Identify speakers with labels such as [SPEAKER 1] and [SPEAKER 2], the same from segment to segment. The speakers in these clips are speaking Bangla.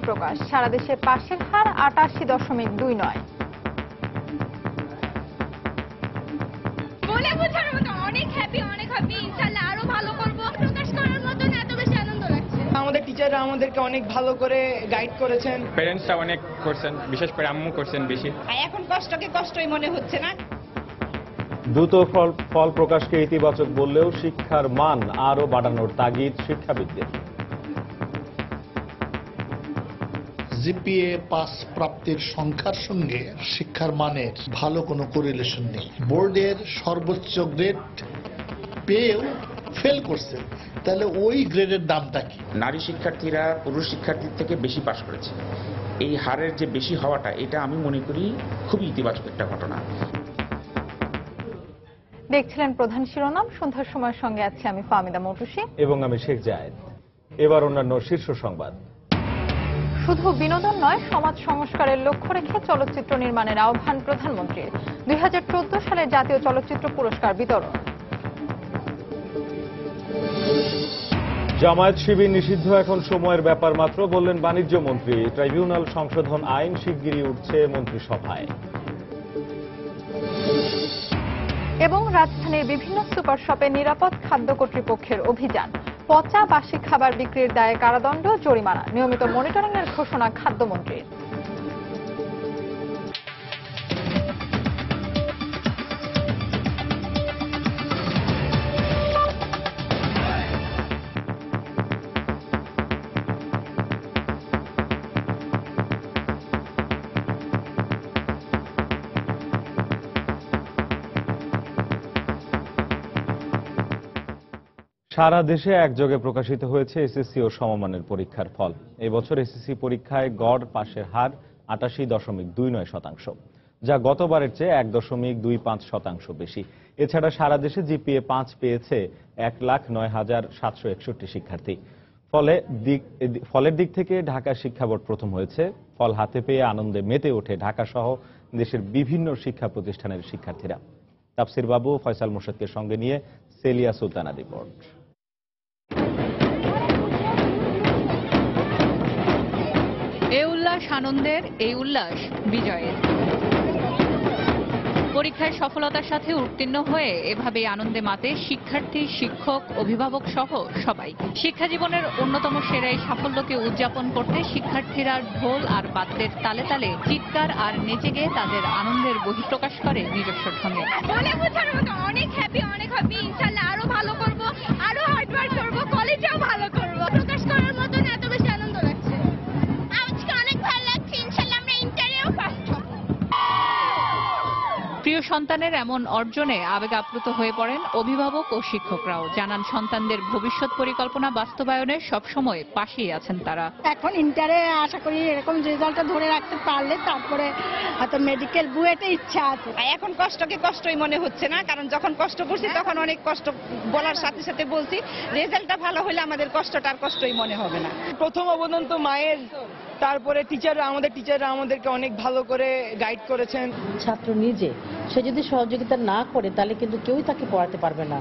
[SPEAKER 1] বহিঃপ্রকাশ। সারা দেশে পাশের হার ৮৮.২৯।
[SPEAKER 2] বলে বোঝার মতো অনেক হ্যাপি ইনশাআল্লাহ আরো ভালো করব। প্রকাশ করার মতো এত বেশি আনন্দ লাগছে।
[SPEAKER 3] আমাদের টিচাররা আমাদেরকে অনেক ভালো করে গাইড করেছেন।
[SPEAKER 4] প্যারেন্টসরা অনেক করছেন, বিশেষ করে আম্মু করছেন বেশি।
[SPEAKER 2] এখন কষ্টকে কষ্টই মনে হচ্ছে না।
[SPEAKER 5] দ্রুত ফল প্রকাশকে ইতিবাচক বললেও শিক্ষার মান আরও বাড়ানোর তাগিদ শিক্ষাবিদদের।
[SPEAKER 6] জিপিএ পাস প্রাপ্তির সংখ্যার সঙ্গে শিক্ষার মানের ভালো কোনো কোরিলেশন নেই। বোর্ডের সর্বোচ্চ গ্রেড পেয়েও ফেল করছে, তাহলে ওই গ্রেডের দামটা কি?
[SPEAKER 7] নারী শিক্ষার্থীরা পুরুষ শিক্ষার্থীর থেকে বেশি পাশ করেছে। এই হারের যে বেশি হওয়াটা, এটা আমি মনে করি খুবই ইতিবাচক একটা ঘটনা।
[SPEAKER 1] দেখছিলেন প্রধান শিরোনাম। সন্ধ্যার সময়ের সঙ্গে আছি আমি ফাহমিদা মৌটুসী
[SPEAKER 5] এবং আমি শেখ জায়েদ। এবার অন্যান্য শীর্ষ সংবাদ।
[SPEAKER 1] শুধু বিনোদন নয়, সমাজ সংস্কারের লক্ষ্য রেখে চলচ্চিত্র নির্মাণের আহ্বান প্রধানমন্ত্রীর। 2014 সালের জাতীয় চলচ্চিত্র পুরস্কার বিতরণ।
[SPEAKER 5] জামায়াত শিবির নিষিদ্ধ এখন সময়ের ব্যাপার মাত্র, বললেন বাণিজ্য মন্ত্রী। ট্রাইব্যুনাল সংশোধন আইন শিগগিরই উঠছে মন্ত্রিসভায়।
[SPEAKER 1] এবং রাজধানীর বিভিন্ন সুপার শপে নিরাপদ খাদ্য কর্তৃপক্ষের অভিযান। পচা বাসি খাবার বিক্রির দায়ে কারাদণ্ড, জরিমানা। নিয়মিত মনিটরিং এর ঘোষণা খাদ্যমন্ত্রীর।
[SPEAKER 5] সারা দেশে একযোগে প্রকাশিত হয়েছে এসএসসি ও সমমানের পরীক্ষার ফল। এবছর এসএসসি পরীক্ষায় গড় পাশের হার ৮৮.29%, যা গতবারের চেয়ে 1.25% বেশি। এছাড়া সারা দেশে জিপিএ 5 পেয়েছে 1,09,761 শিক্ষার্থী। ফলের দিক থেকে ঢাকা শিক্ষা বোর্ড প্রথম হয়েছে। ফল হাতে পেয়ে আনন্দে মেতে ওঠে ঢাকা সহ দেশের বিভিন্ন শিক্ষা প্রতিষ্ঠানের শিক্ষার্থীরা। তাফসির বাবু, ফয়সাল মোর্শেদকে সঙ্গে নিয়ে সেলিয়া সুলতানা রিপোর্ট।
[SPEAKER 8] এ উল্লাস আনন্দের, এই উল্লাস বিজয়ের। পরীক্ষায় সফলতার সাথে উত্তীর্ণ হয়ে এভাবেই আনন্দে মাতে শিক্ষার্থী, শিক্ষক, অভিভাবক সহ সবাই। শিক্ষা জীবনের অন্যতম সেরা এই সাফল্যকে উদযাপন করতে শিক্ষার্থীরা ঢোল আর বাদ্যের তালে তালে চিৎকার আর নেচে গিয়ে তাদের আনন্দের বহিঃপ্রকাশ করে নিজস্ব ঢঙে।
[SPEAKER 2] বলে বোঝার মতো অনেক হ্যাপি ইনশাআল্লাহ আরো ভালো করব, আরো হার্ড ওয়ার্ক করব, কলেজেও ভালো করব। প্রকাশ করার মতো এত বেশি আনন্দ লাগছে। আজকে অনেক ভালো লাগছে। ইনশাআল্লাহ আমরা ইন্টারেও ফার্স্ট হব।
[SPEAKER 8] প্রিয় সন্তানের এমন অর্জনে আবেগ আপ্লুত হয়ে পড়েন অভিভাবক ও শিক্ষকরাও। জানান সন্তানদের ভবিষ্যৎ পরিকল্পনা বাস্তবায়নে সবসময় পাশেই আছেন তারা।
[SPEAKER 9] এখন ইন্টারে আশা করি এরকম রেজাল্টটা ধরে রাখতে পারলে তারপরে হয়তো মেডিকেল বুয়েটে ইচ্ছা আছে।
[SPEAKER 2] এখন কষ্টকে কষ্টই মনে হচ্ছে না, কারণ যখন কষ্ট করছি তখন অনেক কষ্ট বলার সাথে সাথে বলছি রেজাল্টটা ভালো হলে আমাদের কষ্টটা আর কষ্টই মনে হবে না।
[SPEAKER 3] প্রথম অবদান তো মায়ের, তারপরে আমাদের টিচাররা আমাদেরকে অনেক ভালো করে গাইড করেছেন।
[SPEAKER 10] ছাত্র নিজে সে যদি সহযোগিতা না করে তাহলে কিন্তু কেউই তাকে পড়াতে পারবে না।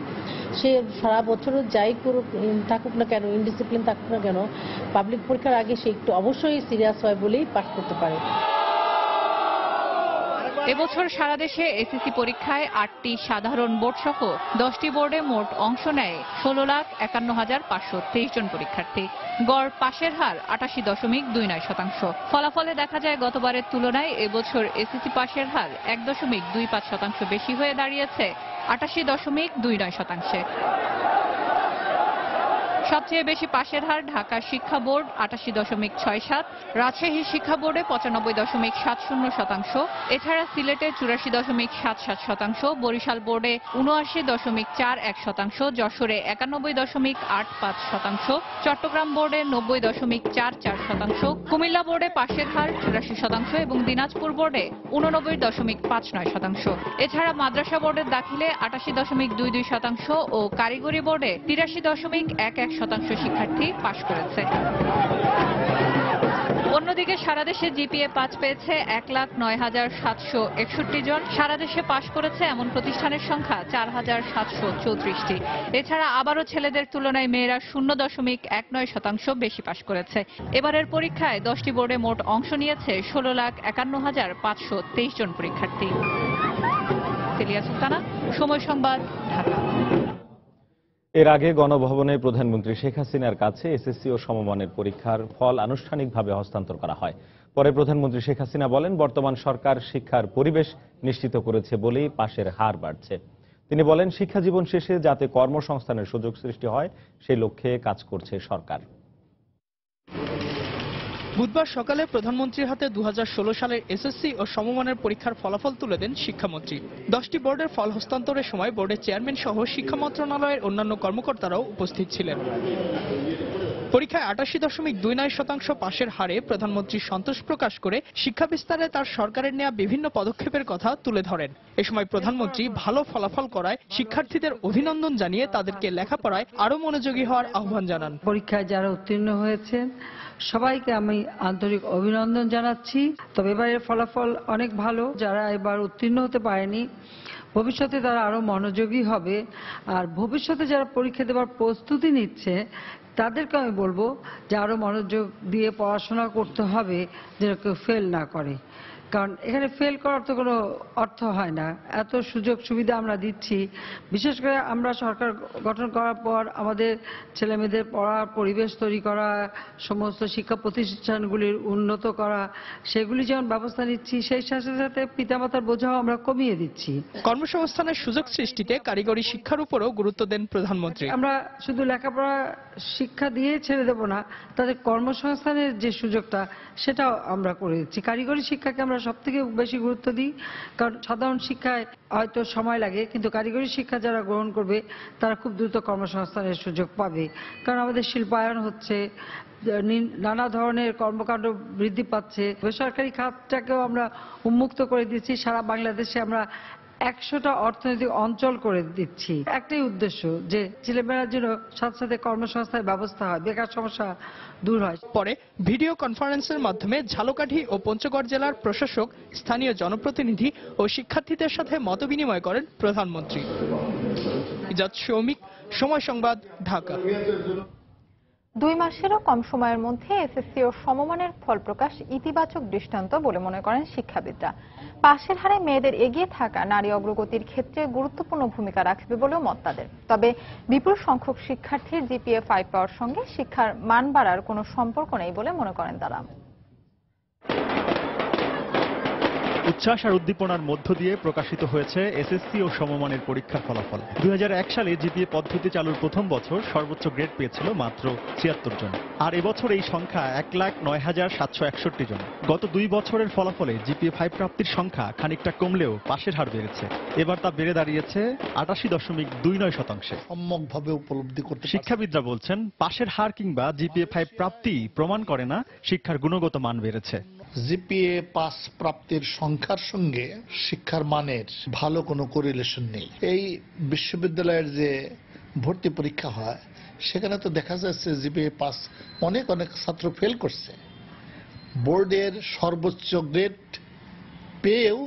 [SPEAKER 10] সে সারা বছরও যাই করুক, থাকুক না কেন, ইনডিসিপ্লিন থাকুক না কেন, পাবলিক পরীক্ষার আগে সে একটু অবশ্যই সিরিয়াস হয় বলেই পাস করতে পারে।
[SPEAKER 8] এবছর সারা দেশে এসএসসি পরীক্ষায় 8টি সাধারণ বোর্ড সহ 10টি বোর্ডে মোট অংশ নেয় 16,51,523 জন পরীক্ষার্থী। গড় পাশের হার 88.29%। ফলাফলে দেখা যায় গতবারের তুলনায় এবছর এসএসসি পাশের হার 1.25% বেশি হয়ে দাঁড়িয়েছে 88.29%। সবচেয়ে বেশি পাশের হার ঢাকা শিক্ষা বোর্ড 88.67, রাজশাহী শিক্ষা বোর্ডে 95.70%, এছাড়া সিলেটে 84.77%, বরিশাল বোর্ডে 79.41%, যশোরে 91.85%, চট্টগ্রাম বোর্ডে 90.44%, কুমিল্লা বোর্ডে পাশের হার 84% এবং দিনাজপুর বোর্ডে 89.59%। এছাড়া মাদ্রাসা বোর্ডের দাখিলে 88.22% ও কারিগরি বোর্ডে 83.11% শিক্ষার্থী পাশ করেছে। অন্যদিকে সারা দেশে জিপিএ 5 পেয়েছে 1,09,761 জন। সারা দেশে পাশ করেছে এমন প্রতিষ্ঠানের সংখ্যা 4,734টি। এছাড়া আবারও ছেলেদের তুলনায় মেয়েরা 0.19% বেশি পাশ করেছে। এবারের পরীক্ষায় 10টি বোর্ডে মোট অংশ নিয়েছে 16,51,523 জন পরীক্ষার্থী। তেলিয়া সুলতানা, সময় সংবাদ, ঢাকা।
[SPEAKER 5] এর আগে গণভবনে প্রধানমন্ত্রী শেখ হাসিনার কাছে এসএসসি ও সমমানের পরীক্ষার ফল আনুষ্ঠানিকভাবে হস্তান্তর করা হয়। পরে প্রধানমন্ত্রী শেখ হাসিনা বলেন, বর্তমান সরকার শিক্ষার পরিবেশ নিশ্চিত করেছে বলেই পাশের হার বাড়ছে। তিনি বলেন, শিক্ষা জীবন শেষে যাতে কর্মসংস্থানের সুযোগ সৃষ্টি হয় সেই লক্ষ্যে কাজ করছে সরকার।
[SPEAKER 11] বুধবার সকালে প্রধানমন্ত্রীর হাতে 2016 সালের এসএসসি ও সমমানের পরীক্ষার ফলাফল তুলে দেন শিক্ষামন্ত্রী। 10টি বোর্ডের ফল হস্তান্তরের সময় বোর্ডের চেয়ারম্যান সহ শিক্ষা মন্ত্রণালয়ের অন্যান্য কর্মকর্তারাও উপস্থিত ছিলেন। পরীক্ষায় 88.29% পাশের হারে প্রধানমন্ত্রী সন্তোষ প্রকাশ করে শিক্ষা বিস্তারে তার সরকারের নেওয়া বিভিন্ন পদক্ষেপের কথা তুলে ধরেন। এ সময় প্রধানমন্ত্রী ভালো ফলাফল করায় শিক্ষার্থীদের অভিনন্দন জানিয়ে তাদেরকে লেখাপড়ায় আরো মনোযোগী হওয়ার আহ্বান জানান।
[SPEAKER 12] পরীক্ষায় যারা উত্তীর্ণ হয়েছেন সবাইকে আমি আন্তরিক অভিনন্দন জানাচ্ছি। তবে এবারের ফলাফল অনেক ভালো। যারা এবার উত্তীর্ণ হতে পারেনি ভবিষ্যতে তারা আরো মনোযোগী হবে। আর ভবিষ্যতে যারা পরীক্ষা দেওয়ার প্রস্তুতি নিচ্ছে তাদেরকে আমি বলবো যে আরো মনোযোগ দিয়ে পড়াশোনা করতে হবে, যেন কেউ ফেল না করে। কারণ এখানে ফেল করার তো কোনো অর্থ হয় না। এত সুযোগ সুবিধা আমরা দিচ্ছি, বিশেষ করে আমরা সরকার গঠন করার পর আমাদের ছেলেমেয়েদের পড়ার পরিবেশ তৈরি করা, সমস্ত শিক্ষা প্রতিষ্ঠানগুলির উন্নত করা, সেগুলি যেমন ব্যবস্থা নিচ্ছি, সেই সাথে সাথে পিতামাতার বোঝাও আমরা কমিয়ে দিচ্ছি।
[SPEAKER 11] কর্মসংস্থানের সুযোগ সৃষ্টিতে কারিগরি শিক্ষার উপরও গুরুত্ব দেন প্রধানমন্ত্রী।
[SPEAKER 12] আমরা শুধু লেখাপড়া শিক্ষা দিয়ে ছেড়ে দেব না, তাদের কর্মসংস্থানের যে সুযোগটা সেটাও আমরা করে দিচ্ছি। কারিগরি শিক্ষাকে আমরা সব থেকে বেশি গুরুত্ব দিই, কারণ সাধারণ শিক্ষায় হয়তো সময় লাগে, কিন্তু কারিগরি শিক্ষা যারা গ্রহণ করবে তারা খুব দ্রুত কর্মসংস্থানের সুযোগ পাবে। কারণ আমাদের শিল্পায়ন হচ্ছে, নানা ধরনের কর্মকাণ্ড বৃদ্ধি পাচ্ছে, বেসরকারি খাতটাকেও আমরা উন্মুক্ত করে দিচ্ছি। সারা বাংলাদেশে আমরা 100টা অর্থনৈতিক অঞ্চল করে দিচ্ছি। একটাই উদ্দেশ্য যে ছেলেমেয়েরার জন্য সাথে সাথে কর্মসংস্থানের ব্যবস্থা হয়, বেকার সমস্যা দূর হয়।
[SPEAKER 11] পরে ভিডিও কনফারেন্সের মাধ্যমে ঝালকাঠি ও পঞ্চগড় জেলার প্রশাসক, স্থানীয় জনপ্রতিনিধি ও শিক্ষার্থীদের সাথে মতবিনিময় করেন প্রধানমন্ত্রী। ইজাজ শৌমিক, সময় সংবাদ, ঢাকা।
[SPEAKER 1] 2 মাসেরও কম সময়ের মধ্যে এসএসসি ও সমমানের ফল প্রকাশ ইতিবাচক দৃষ্টান্ত বলে মনে করেন শিক্ষাবিদরা। পাশের হারে মেয়েদের এগিয়ে থাকা নারী অগ্রগতির ক্ষেত্রে গুরুত্বপূর্ণ ভূমিকা রাখবে বলেও মত তাদের। তবে বিপুল সংখ্যক শিক্ষার্থীর জিপিএ 5 পাওয়ার সঙ্গে শিক্ষার মান বাড়ার কোনো সম্পর্ক নেই বলে মনে করেন তারা।
[SPEAKER 13] উচ্ছ্বাস আর উদ্দীপনার মধ্য দিয়ে প্রকাশিত হয়েছে এসএসসি ও সমমানের পরীক্ষার ফলাফল। 2001 সালে জিপিএ পদ্ধতি চালুর প্রথম বছর সর্বোচ্চ গ্রেড পেয়েছিল মাত্র 76 জন, আর এবছর এই সংখ্যা 1,09,761 জন। গত 2 বছরের ফলাফলে জিপিএ 5 প্রাপ্তির সংখ্যা খানিকটা কমলেও পাশের হার বেড়েছে। এবার তা বেড়ে দাঁড়িয়েছে 88.29%।
[SPEAKER 6] সম্যকভাবে উপলব্ধি করতে
[SPEAKER 13] শিক্ষাবিদরা বলছেন, পাশের হার কিংবা জিপিএ 5 প্রাপ্তি প্রমাণ করে না শিক্ষার গুণগত মান বেড়েছে।
[SPEAKER 6] জিপিএ পাস প্রাপ্তির সংখ্যার সঙ্গে শিক্ষার মানের ভালো কোনো কোরিলেশন নেই। এই বিশ্ববিদ্যালয়ের যে ভর্তি পরীক্ষা হয় সেখানে তো দেখা যাচ্ছে জিপিএ পাস অনেক ছাত্র ফেল করছে, বোর্ডের সর্বোচ্চ গ্রেড পেয়েও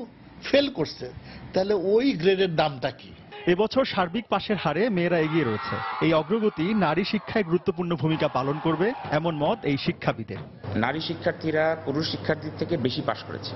[SPEAKER 6] ফেল করছে। তাহলে ওই গ্রেডের দামটা কি?
[SPEAKER 13] এবছর সার্বিক পাশের হারে মেয়েরা এগিয়ে রয়েছে। এই অগ্রগতি নারী শিক্ষায় গুরুত্বপূর্ণ ভূমিকা পালন করবে এমন মত এই শিক্ষাবিদের।
[SPEAKER 7] নারী শিক্ষার্থীরা পুরুষ শিক্ষার্থীর থেকে বেশি পাশ করেছে।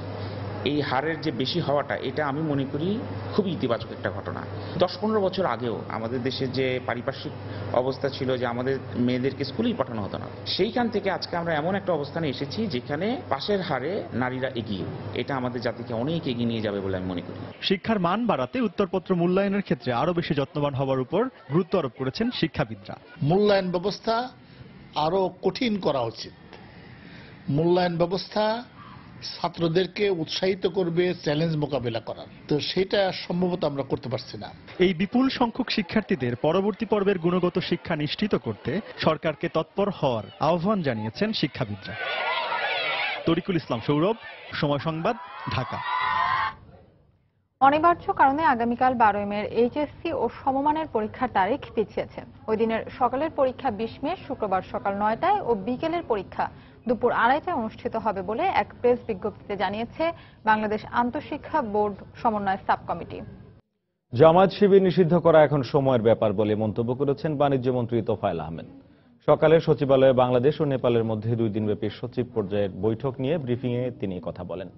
[SPEAKER 7] এই হারের যে বেশি হওয়াটা, এটা আমি মনে করি খুবই ইতিবাচক একটা ঘটনা। 10-15 বছর আগেও আমাদের দেশের যে পারিপার্শ্বিক অবস্থা ছিল যে আমাদের মেয়েদেরকে স্কুলেই পাঠানো হতো না, সেইখান থেকে আজকে আমরা এমন একটা অবস্থানে এসেছি যেখানে পাশের হারে নারীরা এগিয়ে। এটা আমাদের জাতিকে অনেক এগিয়ে নিয়ে যাবে বলে আমি মনে করি।
[SPEAKER 13] শিক্ষার মান বাড়াতে উত্তরপত্র মূল্যায়নের ক্ষেত্রে আরো বেশি যত্নবান হওয়ার উপর গুরুত্ব আরোপ করেছেন শিক্ষাবিদরা।
[SPEAKER 6] মূল্যায়ন ব্যবস্থা আরো কঠিন করা উচিত। মূল্যায়ন ব্যবস্থা ছাত্রদেরকে উৎসাহিত করবে চ্যালেঞ্জ মোকাবেলা করার, তো সেটা সম্ভবত আমরা করতে পারছি না।
[SPEAKER 13] এই বিপুল সংখ্যক শিক্ষার্থীদের পরবর্তী পর্বের গুণগত শিক্ষা নিশ্চিত করতে সরকারকে তৎপর হওয়ার আহ্বান জানিয়েছেন শিক্ষাবিদরা। তরিকুল ইসলাম সৌরভ, সময় সংবাদ, ঢাকা।
[SPEAKER 1] অনিবার্য কারণে আগামীকাল 12 মের এইচএসসি ও সমমানের পরীক্ষার তারিখ পিছিয়েছে। ওই দিনের সকালের পরীক্ষা 20 মে শুক্রবার সকাল 9টায় ও বিকেলের পরীক্ষা দুপুর 2:30টায় অনুষ্ঠিত হবে বলে এক প্রেস বিজ্ঞপ্তিতে জানিয়েছে বাংলাদেশ আন্তঃশিক্ষা বোর্ড সমন্বয় সাব কমিটি।
[SPEAKER 5] জামায়াত শিবির নিষিদ্ধ করা এখন সময়ের ব্যাপার বলে মন্তব্য করেছেন বাণিজ্য মন্ত্রী তোফায়েল আহমেদ। সকালে সচিবালয়ে বাংলাদেশ ও নেপালের মধ্যে 2 দিনব্যাপী সচিব পর্যায়ের বৈঠক নিয়ে ব্রিফিংয়ে তিনি কথা বলেন।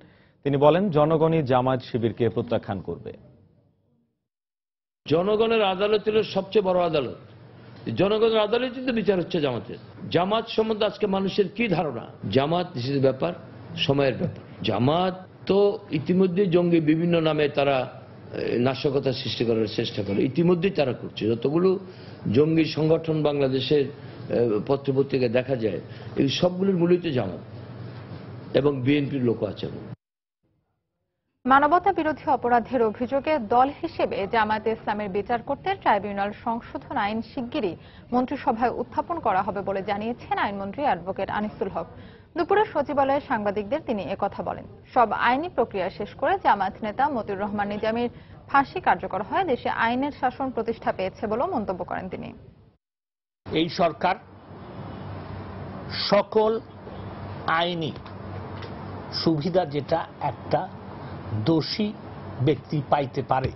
[SPEAKER 5] তিনি বলেন, জনগণই জামায়াত শিবিরকে প্রত্যাখ্যান করবে।
[SPEAKER 14] জনগণের আদালত হল সবচেয়ে বড় আদালত। জনগণের আদালতই তো বিচার হচ্ছে জামাতের। জামাত সম্বন্ধে আজকে মানুষের কি ধারণা? জামাত নিষিদ্ধের ব্যাপার সময়ের ব্যাপার। জামাত তো ইতিমধ্যে জঙ্গি বিভিন্ন নামে তারা নাশকতা সৃষ্টি করার চেষ্টা করে, ইতিমধ্যেই তারা করছে। যতগুলো জঙ্গি সংগঠন বাংলাদেশের পত্রপত্রিকায় দেখা যায়, এই সবগুলোর মূলই তো জামাত এবং বিএনপির লোক আছে।
[SPEAKER 1] মানবতা বিরোধী অপরাধের অভিযোগে দল হিসেবে জামায়াতে ইসলামের বিচার করতে ট্রাইব্যুনাল সংশোধন আইন শিগগিরই মন্ত্রিসভায় উত্থাপন করা হবে বলে জানিয়েছেন আইনমন্ত্রী অ্যাডভোকেট আনিসুল হক। দুপুরে সচিবালয়ে সাংবাদিকদের তিনি একথা বলেন। সব আইনি প্রক্রিয়া শেষ করে জামায়াত নেতা মতিউর রহমান নিজামীর ফাঁসি কার্যকর হয় দেশে আইনের শাসন প্রতিষ্ঠা পেয়েছে বলেও মন্তব্য করেন তিনি।
[SPEAKER 15] এই সরকার সকল আইনি সুবিধা যেটা একটা দোষী ব্যক্তি পাইতে পারে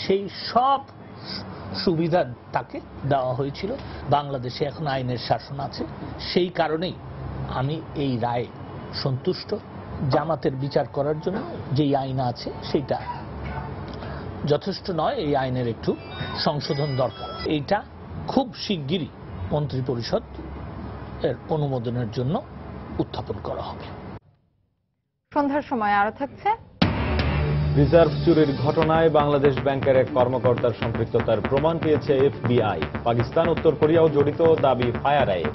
[SPEAKER 15] সেই সব সুবিধা তাকে দেওয়া হয়েছিল। বাংলাদেশে এখন আইনের শাসন আছে, সেই কারণেই আমি এই রায়ে সন্তুষ্ট। জামাতের বিচার করার জন্য যেই আইন আছে সেটা যথেষ্ট নয়, এই আইনের একটু সংশোধন দরকার। এইটা খুব শিগগিরই মন্ত্রিপরিষদ এর অনুমোদনের জন্য উত্থাপন করা হবে।
[SPEAKER 1] সন্ধ্যার সময় আরো থাকছে,
[SPEAKER 5] রিজার্ভ চুরির ঘটনায় বাংলাদেশ ব্যাংকের এক কর্মকর্তার সম্পৃক্ততার প্রমাণ পেয়েছে এফবিআই। পাকিস্তান, উত্তর কোরিয়াও জড়িত দাবি ফায়ারাইয়ের।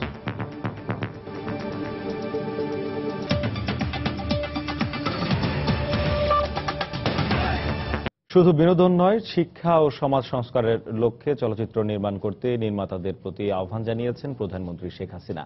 [SPEAKER 5] শুধু বিনোদন নয়, শিক্ষা ও সমাজ সংস্কারের লক্ষ্যে চলচ্চিত্র নির্মাণ করতে নির্মাতাদের প্রতি আহ্বান জানিয়েছেন প্রধানমন্ত্রী শেখ হাসিনা।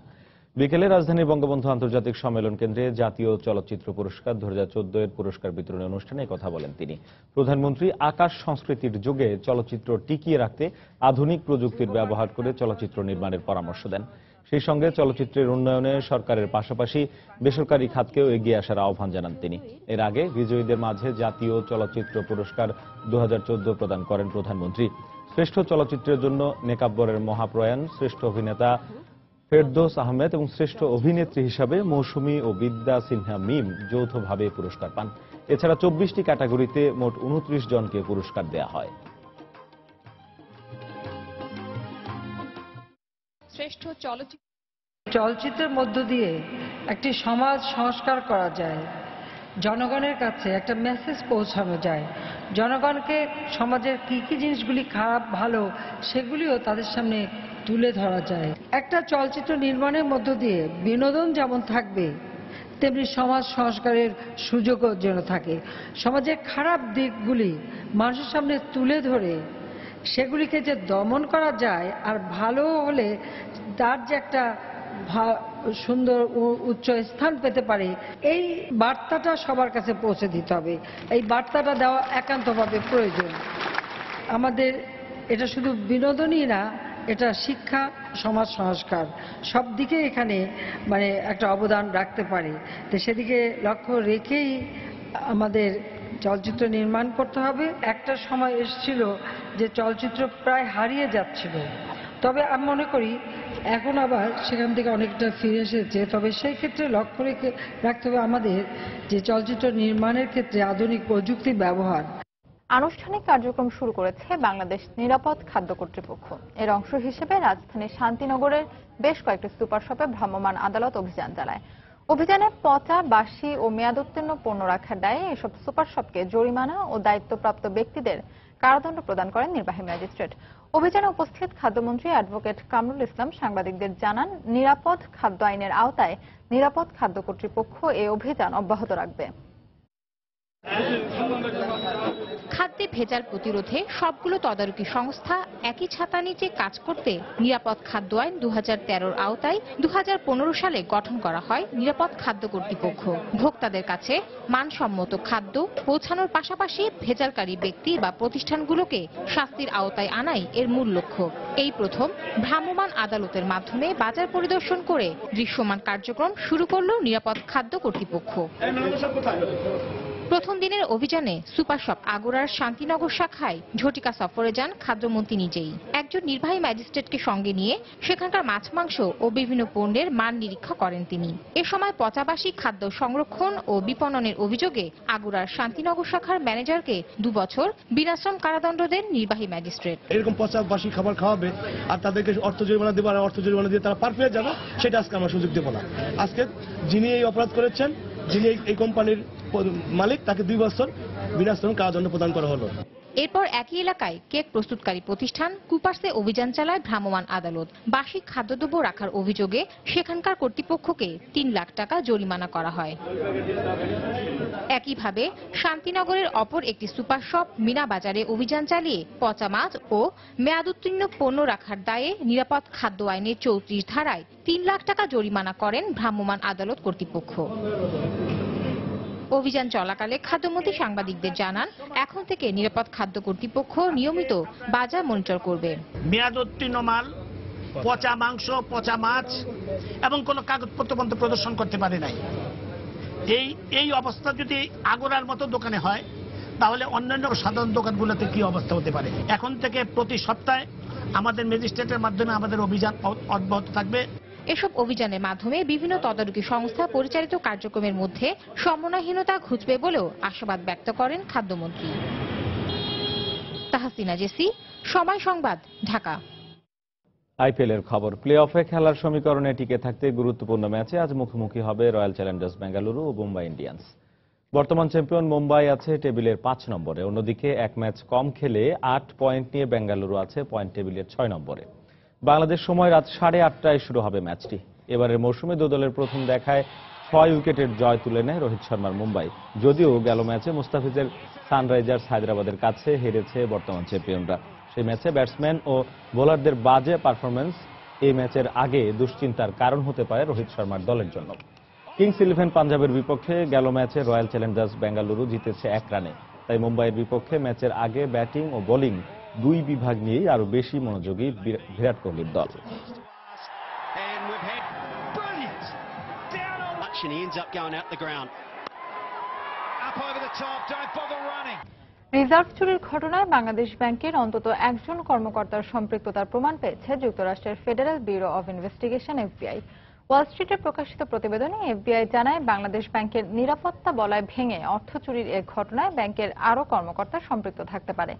[SPEAKER 5] বিকেলে রাজধানীর বঙ্গবন্ধু আন্তর্জাতিক সম্মেলন কেন্দ্রে জাতীয় চলচ্চিত্র পুরস্কার 2014 এর পুরস্কার বিতরণী অনুষ্ঠানে কথা বলেন তিনি। প্রধানমন্ত্রী আকাশ সংস্কৃতির যুগে চলচ্চিত্র টিকিয়ে রাখতে আধুনিক প্রযুক্তির ব্যবহার করে চলচ্চিত্র নির্মাণের পরামর্শ দেন। সেই সঙ্গে চলচ্চিত্রের উন্নয়নে সরকারের পাশাপাশি বেসরকারি খাতকেও এগিয়ে আসার আহ্বান জানান তিনি। এর আগে বিজয়ীদের মাঝে জাতীয় চলচ্চিত্র পুরস্কার 2014 প্রদান করেন প্রধানমন্ত্রী। শ্রেষ্ঠ চলচ্চিত্রের জন্য নেকাব্বরের মহাপ্রয়াণ, শ্রেষ্ঠ অভিনেতা ফেরদৌস আহমেদ এবং শ্রেষ্ঠ অভিনেত্রী হিসাবে মৌসুমী ও বিদ্যা সিনহা মিম যৌথভাবে পুরস্কার পান। এছাড়া 24টি ক্যাটাগরিতে মোট 29 জনকে পুরস্কার দেয়া হয়।
[SPEAKER 8] শ্রেষ্ঠ
[SPEAKER 12] চলচ্চিত্রের মধ্য দিয়ে একটি সমাজ সংস্কার করা যায়, জনগণের কাছে একটা মেসেজ পৌঁছানো যায়, জনগণকে সমাজের কি কি জিনিসগুলি খারাপ ভালো সেগুলিও তাদের সামনে তুলে ধরা যায়। একটা চলচ্চিত্র নির্মাণের মধ্য দিয়ে বিনোদন যেমন থাকবে, তেমনি সমাজ সংস্কারের সুযোগও যেন থাকে। সমাজের খারাপ দিকগুলি মানুষের সামনে তুলে ধরে সেগুলিকে যে দমন করা যায়, আর ভালো হলে তার যে একটা সুন্দর উচ্চ স্থান পেতে পারে, এই বার্তাটা সবার কাছে পৌঁছে দিতে হবে। এই বার্তাটা দেওয়া একান্তভাবে প্রয়োজন। আমাদের এটা শুধু বিনোদনই না, এটা শিক্ষা, সমাজ সংস্কার সব দিকে এখানে একটা অবদান রাখতে পারে। তো সেদিকে লক্ষ্য রেখেই আমাদের চলচ্চিত্র নির্মাণ করতে হবে। একটা সময় এসেছিল যে চলচ্চিত্র প্রায় হারিয়ে যাচ্ছিল, তবে আমি মনে করি এখন আবার সেখান থেকে অনেকটা ফিরে এসেছে। তবে সেই ক্ষেত্রে লক্ষ্য রেখে রাখতে হবে আমাদের যে চলচ্চিত্র নির্মাণের ক্ষেত্রে আধুনিক প্রযুক্তি ব্যবহার।
[SPEAKER 1] আনুষ্ঠানিক কার্যক্রম শুরু করেছে বাংলাদেশ নিরাপদ খাদ্য কর্তৃপক্ষ। এর অংশ হিসেবে রাজধানীর শান্তিনগরের বেশ কয়েকটি সুপার শপে ভ্রাম্যমাণ আদালত অভিযান চালায়। অভিযানে পচা, বাসি ও মেয়াদোত্তীর্ণ পণ্য রাখার দায়ে এসব সুপার শপকে জরিমানা ও দায়িত্বপ্রাপ্ত ব্যক্তিদের কারাদণ্ড প্রদান করেন নির্বাহী ম্যাজিস্ট্রেট। অভিযানে উপস্থিত খাদ্যমন্ত্রী অ্যাডভোকেট কামরুল ইসলাম সাংবাদিকদের জানান, নিরাপদ খাদ্য আইনের আওতায় নিরাপদ খাদ্য কর্তৃপক্ষ এই অভিযান অব্যাহত রাখবে।
[SPEAKER 16] খাদ্যে ভেজাল প্রতিরোধে সবগুলো তদারকি সংস্থা একই ছাতা নিচে কাজ করতে নিরাপদ খাদ্য আইন 2013-র আওতায় 2015 সালে গঠন করা হয় নিরাপদ খাদ্য কর্তৃপক্ষ। ভোক্তাদের কাছে মানসম্মত খাদ্য পৌঁছানোর পাশাপাশি ভেজালকারী ব্যক্তি বা প্রতিষ্ঠানগুলোকে শাস্তির আওতায় আনাই এর মূল লক্ষ্য। এই প্রথম ভ্রাম্যমাণ আদালতের মাধ্যমে বাজার পরিদর্শন করে দৃশ্যমান কার্যক্রম শুরু করল নিরাপদ খাদ্য কর্তৃপক্ষ। প্রথম দিনের অভিযানে সুপার শপ আগুরার শান্তিনগর শাখায় ঝটিকা সফরে যান খাদ্যমন্ত্রী নিজেই। একজন নির্বাহী ম্যাজিস্ট্রেটকে সঙ্গে নিয়ে সেখানকার মাছ মাংস ও বিভিন্ন পণ্যের মান নিরীক্ষা করেন তিনি। এ সময় পচাবাসী খাদ্য সংরক্ষণ ও বিপণনের অভিযোগে আগুরার শান্তিনগর শাখার ম্যানেজারকে 2 বছর বিনাশ্রম কারাদণ্ড দেন নির্বাহী ম্যাজিস্ট্রেট।
[SPEAKER 17] এরকম পচাবাসী খাবার খাওয়াবে আর তাদেরকে অর্থ জরিমানা দেবে আর অর্থ জরিমানা দিয়ে তারা পার পেয়ে যাবে, সেটা আজকে আমরা সুযোগ দেব না। আজকে যিনি এই অপরাধ করেছেন, যিনি এই কোম্পানির মালিক, তাকে 2 বছর বিনাশ্রম কারাদণ্ড প্রদান করা হলো।
[SPEAKER 16] এরপর একই এলাকায় কেক প্রস্তুতকারী প্রতিষ্ঠান কুপার্সে অভিযান চালায় ভ্রাম্যমাণ আদালত। বাসি খাদ্যদ্রব্য রাখার অভিযোগে সেখানকার কর্তৃপক্ষকে 3 লাখ টাকা জরিমানা করা হয়। একইভাবে শান্তিনগরের অপর একটি সুপার শপ মিনা বাজারে অভিযান চালিয়ে পচা মাছ ও মেয়াদোত্তীর্ণ পণ্য রাখার দায়ে নিরাপদ খাদ্য আইনের 34 ধারায় 3 লাখ টাকা জরিমানা করেন ভ্রাম্যমাণ আদালত কর্তৃপক্ষ। অভিযান চলাকালে খাদ্যমন্ত্রী সাংবাদিকদের জানান, এখন থেকে নিরাপদ খাদ্য কর্তৃপক্ষ নিয়মিত বাজার মনিটর করবে।
[SPEAKER 15] মেয়াদোত্তীর্ণ মাল, পচা মাংস, পচা মাছ এবং কোনো কাগজপত্র পর্যন্ত প্রদর্শন করতে পারে নাই। এই অবস্থা যদি আগুরার মতো দোকানে হয় তাহলে অন্যান্য সাধারণ দোকানগুলোতে কি অবস্থা হতে পারে। এখন থেকে প্রতি সপ্তাহে আমাদের ম্যাজিস্ট্রেটের মাধ্যমে আমাদের অভিযান অব্যাহত থাকবে।
[SPEAKER 16] এসব অভিযানের মাধ্যমে বিভিন্ন তদারকি সংস্থা পরিচালিত কার্যক্রমের মধ্যে সমন্বয়হীনতা ঘুচবে বলেও আশাবাদ ব্যক্ত করেন খাদ্যমন্ত্রী। তাহসিনা জেসি, সময় সংবাদ, ঢাকা।
[SPEAKER 5] আইপিএলের খবর। প্লে অফে খেলার সমীকরণে টিকে থাকতে গুরুত্বপূর্ণ ম্যাচে আজ মুখোমুখি হবে রয়্যাল চ্যালেঞ্জার্স বেঙ্গালুরু ও মুম্বাই ইন্ডিয়ান্স। বর্তমান চ্যাম্পিয়ন মুম্বাই আছে টেবিলের 5 নম্বরে, অন্যদিকে 1 ম্যাচ কম খেলে 8 পয়েন্ট নিয়ে বেঙ্গালুরু আছে পয়েন্ট টেবিলের 6 নম্বরে। বাংলাদেশ সময় রাত 8:30টায় শুরু হবে ম্যাচটি। এবারের মৌসুমে দু দলের প্রথম দেখায় 6 উইকেটের জয় তুলে নেয় রোহিত শর্মার মুম্বাই। যদিও গেল ম্যাচে মুস্তাফিজের সানরাইজার্স হায়দ্রাবাদের কাছে হেরেছে বর্তমান চ্যাম্পিয়নরা। সেই ম্যাচে ব্যাটসম্যান ও বোলারদের বাজে পারফরম্যান্স এই ম্যাচের আগে দুশ্চিন্তার কারণ হতে পারে রোহিত শর্মার দলের জন্য। কিংস 11 পাঞ্জাবের বিপক্ষে গেল ম্যাচে রয়্যাল চ্যালেঞ্জার্স বেঙ্গালুরু জিতেছে 1 রানে। তাই মুম্বাইয়ের বিপক্ষে ম্যাচের আগে ব্যাটিং ও বোলিং 2 বিভাগ নিয়েই আরো বেশি মনোযোগী বিরাট কোহলির দল।
[SPEAKER 1] রিজার্ভ চুরির ঘটনায় বাংলাদেশ ব্যাংকের অন্তত একজন কর্মকর্তার সম্পৃক্ততার প্রমাণ পেয়েছে যুক্তরাষ্ট্রের federal bureau of investigation FBI. Wall স্ট্রিটে প্রকাশিত প্রতিবেদনে এফবিআই জানায়, বাংলাদেশ ব্যাংকের নিরাপত্তা বলয় ভেঙে অর্থ চুরির এ ঘটনায় ব্যাংকের আরও কর্মকর্তা সম্পৃক্ত থাকতে পারে।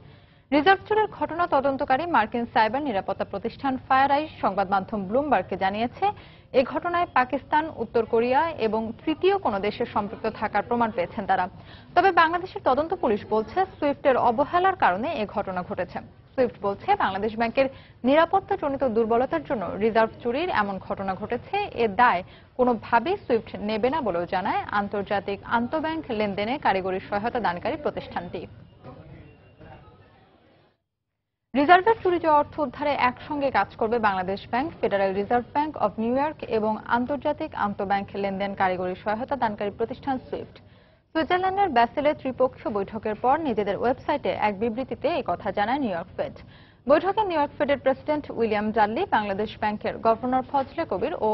[SPEAKER 1] রিজার্ভ চুরির ঘটনা তদন্তকারী মার্কিন সাইবার নিরাপত্তা প্রতিষ্ঠান ফায়ার আইস সংবাদ মাধ্যম ব্লুমবার্গকে জানিয়েছে, এ ঘটনায় পাকিস্তান, উত্তর কোরিয়া এবং তৃতীয় কোনো দেশের সম্পৃক্ত থাকার প্রমাণ পেয়েছেন তারা। তবে বাংলাদেশের তদন্ত পুলিশ বলছে, সুইফটের অবহেলার কারণে এ ঘটনা ঘটেছে। সুইফট বলছে, বাংলাদেশ ব্যাংকের নিরাপত্তাজনিত দুর্বলতার জন্য রিজার্ভ চুরির এমন ঘটনা ঘটেছে। এর দায় কোনোভাবেই সুইফট নেবে না বলেও জানায় আন্তর্জাতিক আন্তঃব্যাংক লেনদেনে কারিগরি সহায়তা দানকারী প্রতিষ্ঠানটি। রিজার্ভের চুরি যাওয়া অর্থ উদ্ধারে একসঙ্গে কাজ করবে Bangladesh bank, federal reserve bank of new York এবং আন্তর্জাতিক আন্তঃব্যাংক লেনদেন কারিগরি সহায়তা দানকারী প্রতিষ্ঠান সুইফট। সুইজারল্যান্ডের ব্যাসেলে ত্রিপক্ষীয় বৈঠকের পর নিজেদের ওয়েবসাইটে এক বিবৃতিতে এই কথা জানায় নিউ ইয়র্ক ফেড। বৈঠকে নিউ ইয়র্ক ফেডের প্রেসিডেন্ট উইলিয়াম জাল্লি, বাংলাদেশ ব্যাংকের গভর্নর ফজলে কবির ও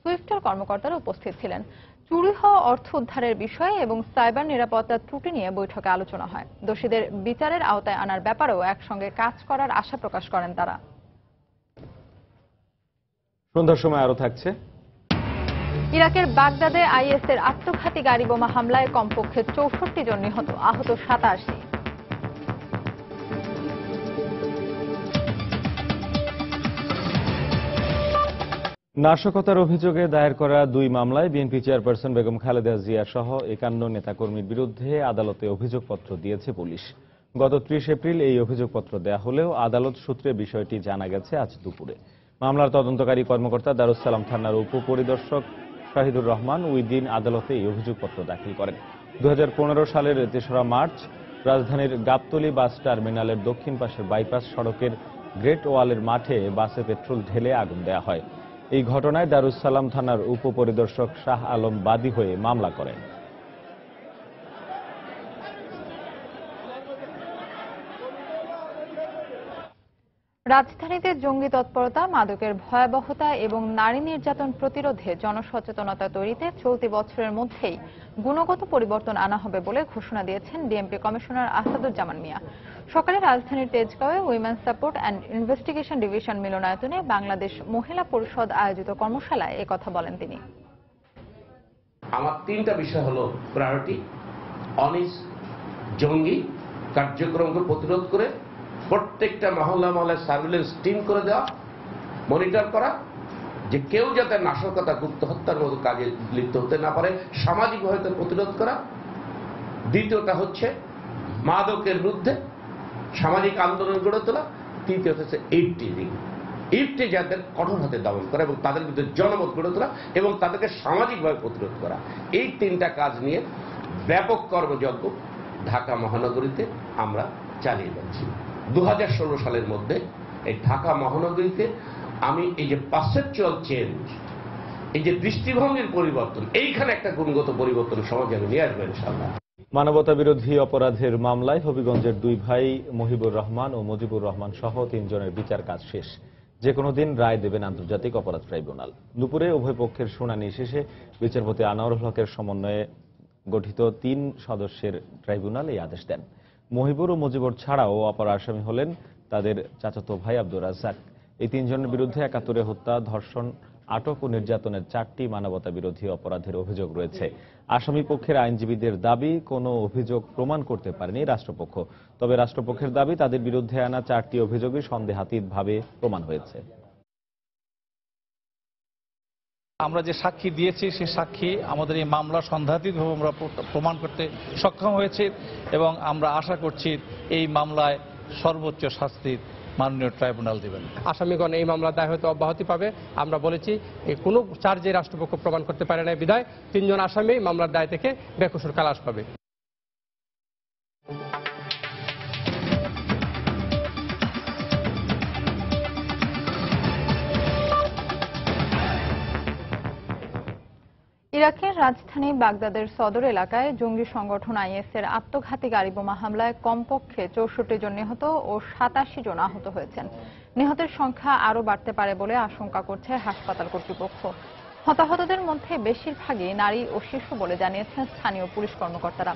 [SPEAKER 1] সুইফটের কর্মকর্তারা উপস্থিত ছিলেন। চুরি হওয়া অর্থ উদ্ধারের বিষয়ে এবং সাইবার নিরাপত্তার ত্রুটি নিয়ে বৈঠকে আলোচনা হয়। দোষীদের বিচারের আওতায় আনার ব্যাপারেও একসঙ্গে কাজ করার আশা প্রকাশ করেন তারা।
[SPEAKER 5] সন্ধ্যার সময় আরো থাকছে।
[SPEAKER 1] ইরাকের বাগদাদে আইএসের আত্মঘাতী গাড়ি বোমা হামলায় কমপক্ষে 64 জন নিহত, আহত 87।
[SPEAKER 5] নাশকতার অভিযোগে দায়ের করা 2 মামলায় বিএনপি চেয়ারপারসন বেগম খালেদা জিয়া সহ 51 নেতাকর্মীর বিরুদ্ধে আদালতে অভিযোগপত্র দিয়েছে পুলিশ। গত 30 এপ্রিল এই অভিযোগপত্র দেয়া হলেও আদালত সূত্রে বিষয়টি জানা গেছে আজ দুপুরে। মামলার তদন্তকারী কর্মকর্তা দারুস সালাম থানার উপপরিদর্শক শাহিদুর রহমান ওই দিন আদালতে এই অভিযোগপত্র দাখিল করেন। 2015 সালের 3রা মার্চ রাজধানীর গাবতলী বাস টার্মিনালের দক্ষিণ পাশের বাইপাস সড়কের গ্রেট ওয়ালের মাঠে বাসে পেট্রোল ঢেলে আগুন দেওয়া হয়। এই ঘটনায় দারুস সালাম থানার উপপরিদর্শক শাহ আলম বাদী হয়ে মামলা করেন।
[SPEAKER 1] রাজধানীতে জঙ্গি তৎপরতা, মাদকের ভয়াবহতা এবং নারী নির্যাতন প্রতিরোধে জনসচেতনতা তৈরিতে চলতি বছরের মধ্যেই গুণগত পরিবর্তন আনা হবে বলে ঘোষণা দিয়েছেন ডিএমপি কমিশনার আসাদুজ্জামান মিয়া। সকালে রাজধানীর তেজগাঁওয়ে women support and investigation division মিলনায়তনে বাংলাদেশ মহিলা পরিষদ আয়োজিত কর্মশালায় একথা বলেন তিনি।
[SPEAKER 18] আমার 3টা বিষয় হলো প্রায়োরিটি। অনিস জঙ্গি কার্যক্রমকে প্রতিরোধ করে প্রত্যেকটা মহল্লায় সার্ভিলেন্স টিম করে দেওয়া, মনিটর করা, যে কেউ যাতে নাশকতা, গুপ্ত হত্যার মতো কাজে লিপ্ত হতে না পারে, সামাজিকভাবে প্রতিরোধ করা। দ্বিতীয়টা হচ্ছে মাদকের বিরুদ্ধে সামাজিক আন্দোলন গড়ে তোলা। তৃতীয়ত হচ্ছে ইফটি যাদের কঠোর হাতে দমন করা এবং তাদের বিরুদ্ধে জনমত গড়ে তোলা এবং তাদেরকে সামাজিকভাবে প্রতিরোধ করা। এই 3টা কাজ নিয়ে ব্যাপক কর্মযজ্ঞ ঢাকা মহানগরীতে আমরা চালিয়ে যাচ্ছি। 2016 সালের মধ্যে এই ঢাকা মহানগরীতে আমি এই যে পারসেপচুয়াল চেঞ্জ, এই যে দৃষ্টিভঙ্গির পরিবর্তন, এইখানে একটা গুণগত পরিবর্তন সমাজে আমি নিয়ে আসবো ইনশাআল্লাহ।
[SPEAKER 5] মানবতা বিরোধী অপরাধের মামলায় হবিগঞ্জের 2 ভাই মহিবুর রহমান ও মুজিবুর রহমান সহ 3 জনের বিচার কাজ শেষ। যে কোনো দিন রায় দেবেন আন্তর্জাতিক অপরাধ ট্রাইব্যুনাল। দুপুরে উভয় পক্ষের শুনানি শেষে বিচারপতি আনোয়ারুল হকের সমন্বয়ে গঠিত 3 সদস্যের ট্রাইব্যুনাল এই আদেশ দেন। মহিবুর ও মুজিবুর ছাড়াও অপর আসামি হলেন তাদের চাচাতো ভাই আব্দুর রাজ্জাক। এই 3 জনের বিরুদ্ধে 71 হত্যা, ধর্ষণ, আটক ও নির্যাতনের 4টি মানবতা বিরোধী অপরাধের অভিযোগ রয়েছে। আসামি পক্ষের আইনজীবীদের দাবি, কোনো অভিযোগ প্রমাণ করতে পারেনি রাষ্ট্রপক্ষ। তবে রাষ্ট্রপক্ষের দাবি, তাদের বিরুদ্ধে আনা 4টি অভিযোগই সন্দেহাতীতভাবে প্রমাণ হয়েছে।
[SPEAKER 19] আমরা যে সাক্ষী দিয়েছি সেই সাক্ষী আমাদের এই মামলা সন্দেহাতীতভাবে আমরা প্রমাণ করতে সক্ষম হয়েছে এবং আমরা আশা করছি এই মামলায় সর্বোচ্চ শাস্তির মাননীয় ট্রাইব্যুনাল দেবেন।
[SPEAKER 20] আসামিগণ এই মামলা দায় হতে অব্যাহতি পাবে। আমরা বলেছি কোনো চার্জে রাষ্ট্রপক্ষ প্রমাণ করতে পারে না বিধায় 3 জন আসামি মামলার দায় থেকে বেকসুর খালাস পাবে।
[SPEAKER 1] ইরাকের রাজধানী বাগদাদের সদর এলাকায় জঙ্গি সংগঠন আইএসের আত্মঘাতী গাড়ি বোমা হামলায় কমপক্ষে 64 জন নিহত ও 87 জন আহত হয়েছেন। নিহতের সংখ্যা আরও বাড়তে পারে বলে আশঙ্কা করছে হাসপাতাল কর্তৃপক্ষ। হতাহতদের মধ্যে বেশিরভাগই নারী ও শিশু বলে জানিয়েছেন স্থানীয় পুলিশ কর্মকর্তারা।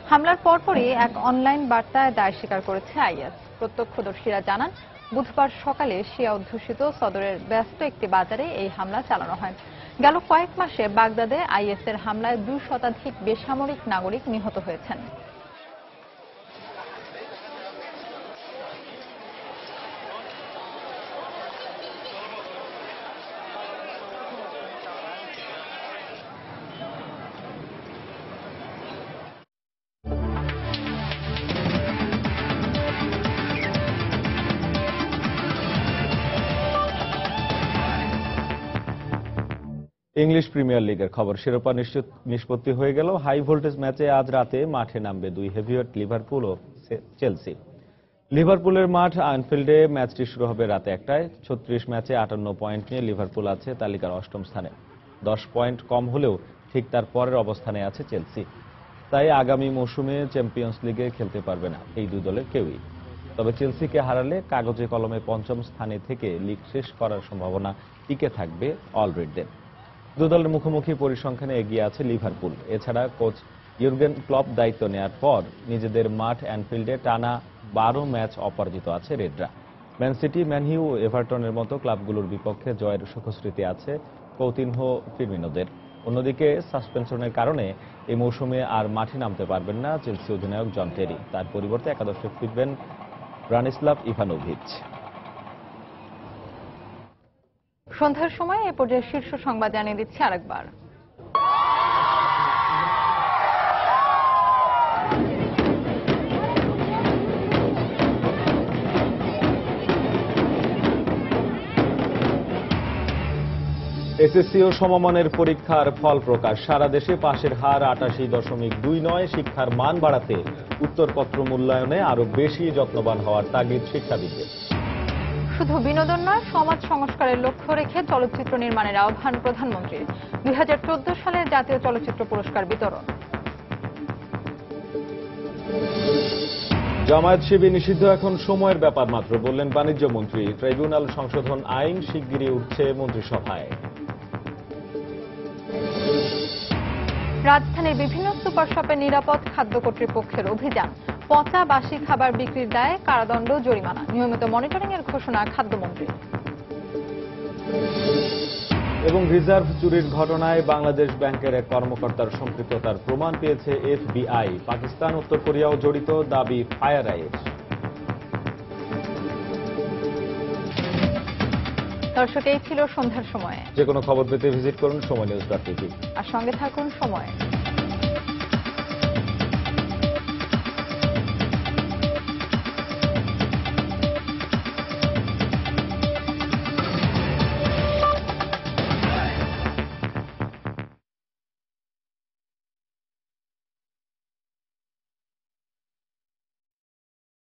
[SPEAKER 1] হামলার পরপরই এক অনলাইন বার্তায় দায় স্বীকার করেছে আইএস। প্রত্যক্ষদর্শীরা জানান, বুধবার সকালে শিয়া অধ্যুষিত সদরের ব্যস্ত একটি বাজারে এই হামলা চালানো হয়। গেল কয়েক মাসে বাগদাদে আইএসের হামলায় 2 শতাধিক বেসামরিক নাগরিক নিহত হয়েছেন।
[SPEAKER 5] ইংলিশ প্রিমিয়ার লিগের খবর। শিরোপা নিষ্পত্তি হয়ে গেল। হাই ভোল্টেজ ম্যাচে আজ রাতে মাঠে নামবে 2 হেভিওয়েট লিভারপুল ও চেলসি। লিভারপুলের মাঠ অ্যানফিল্ডে। ম্যাচটি শুরু হবে রাতে 1টায়। 36 ম্যাচে 58 পয়েন্ট নিয়ে লিভারপুল আছে তালিকার 8ম স্থানে। 10 পয়েন্ট কম হলেও ঠিক তার পরের অবস্থানে আছে চেলসি। তাই আগামী মৌসুমে চ্যাম্পিয়ন্স লিগে খেলতে পারবে না এই 2 দলের কেউই। তবে চেলসিকে হারালে কাগজে কলমে 5ম স্থানে থেকে লিগ শেষ করার সম্ভাবনা টিকে থাকবে অলরেডদের। 2 দলের মুখোমুখি পরিসংখ্যানে এগিয়ে আছে লিভারপুল। এছাড়া কোচ ইউর্গেন ক্লপ দায়িত্ব নেয়ার পর নিজেদের মাঠ অ্যানফিল্ডে টানা 12 ম্যাচ অপরাজিত আছে রেডরা। ম্যান সিটি, ম্যানইউ ও এভারটনের মতো ক্লাবগুলোর বিপক্ষে জয়ের সুখস্মৃতি আছে কৌতিনহো ফিরমিনোদের। অন্যদিকে সাসপেনশনের কারণে এই মৌসুমে আর মাঠে নামতে পারবেন না চেলসি অধিনায়ক জন টেরি। তার পরিবর্তে একাদশে ফিরবেন ব্রানিস্লাভ ইভানোভিচ।
[SPEAKER 1] সন্ধ্যার সময় এ পর্যায়ে শীর্ষ সংবাদ জানিয়ে দিচ্ছি আরেকবার।
[SPEAKER 5] এসএসসি ও সমমানের পরীক্ষার ফল প্রকাশ। সারা দেশে পাশের হার ৮৮.29। শিক্ষার মান বাড়াতে উত্তরপত্র মূল্যায়নে আরো বেশি যত্নবান হওয়ার তাগিদ শিক্ষাবিদদের।
[SPEAKER 1] শুধু বিনোদন নয়, সমাজ সংস্কারের লক্ষ্য রেখে চলচ্চিত্র নির্মাণের আহ্বান প্রধানমন্ত্রীর। 2014 সালের জাতীয় চলচ্চিত্র পুরস্কার বিতরণ।
[SPEAKER 5] জামায়াত শিবির নিষিদ্ধ এখন সময়ের ব্যাপার মাত্র, বললেন বাণিজ্য মন্ত্রী। ট্রাইব্যুনাল সংশোধন আইন শিগগিরই উঠছে মন্ত্রিসভায়।
[SPEAKER 1] রাজধানীর বিভিন্ন সুপার শপে নিরাপদ খাদ্য কর্তৃপক্ষের অভিযান। পচা বাসি খাবার বিক্রির দায়ে কারাদণ্ড, জরিমানা। নিয়মিত মনিটরিং এর ঘোষণা খাদ্যমন্ত্রী।
[SPEAKER 5] এবং রিজার্ভ চুরির ঘটনায় বাংলাদেশ ব্যাংকের এক কর্মকর্তার সম্পৃক্ততার প্রমাণ পেয়েছে FBI। পাকিস্তান, উত্তর কোরিয়াও জড়িত, দাবি ফায়ার-আইয়ের।
[SPEAKER 1] দর্শক, এই ছিল সন্ধ্যার সময়ে।
[SPEAKER 5] যে কোনো খবর পেতে ভিজিট করুন সময়নিউজ.tv
[SPEAKER 1] আর সঙ্গে থাকুন সময়।